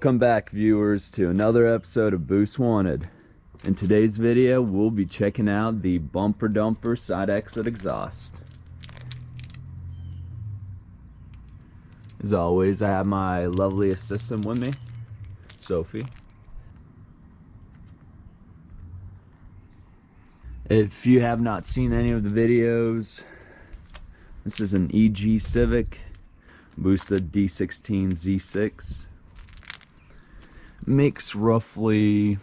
Welcome back, viewers, to another episode of Boost Wanted. In today's video, we'll be checking out the bumper dumper side exit exhaust. As always, I have my lovely assistant with me, Sophie. If you have not seen any of the videos, this is an EG Civic, boosted D16 Z6. Makes roughly,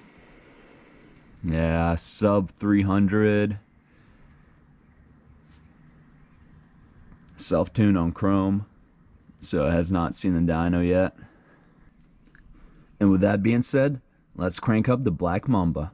sub 300. Self-tuned on Crome, so it has not seen the dyno yet. And with that being said, let's crank up the Black Mamba.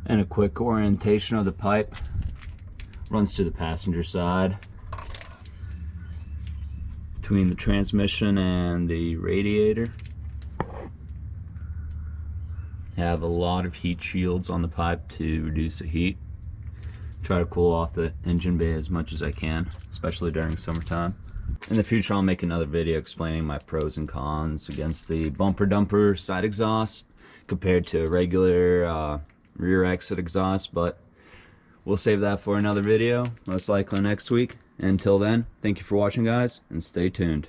And a quick orientation of the pipe. Runs to the passenger side between the transmission and the radiator. Have a lot of heat shields on the pipe to reduce the heat. Try to cool off the engine bay as much as I can, especially during summertime. In the future, I'll make another video explaining my pros and cons against the bumper dumper side exhaust compared to a regular rear exit exhaust, but we'll save that for another video, most likely next week. Until then, thank you for watching, guys, and stay tuned.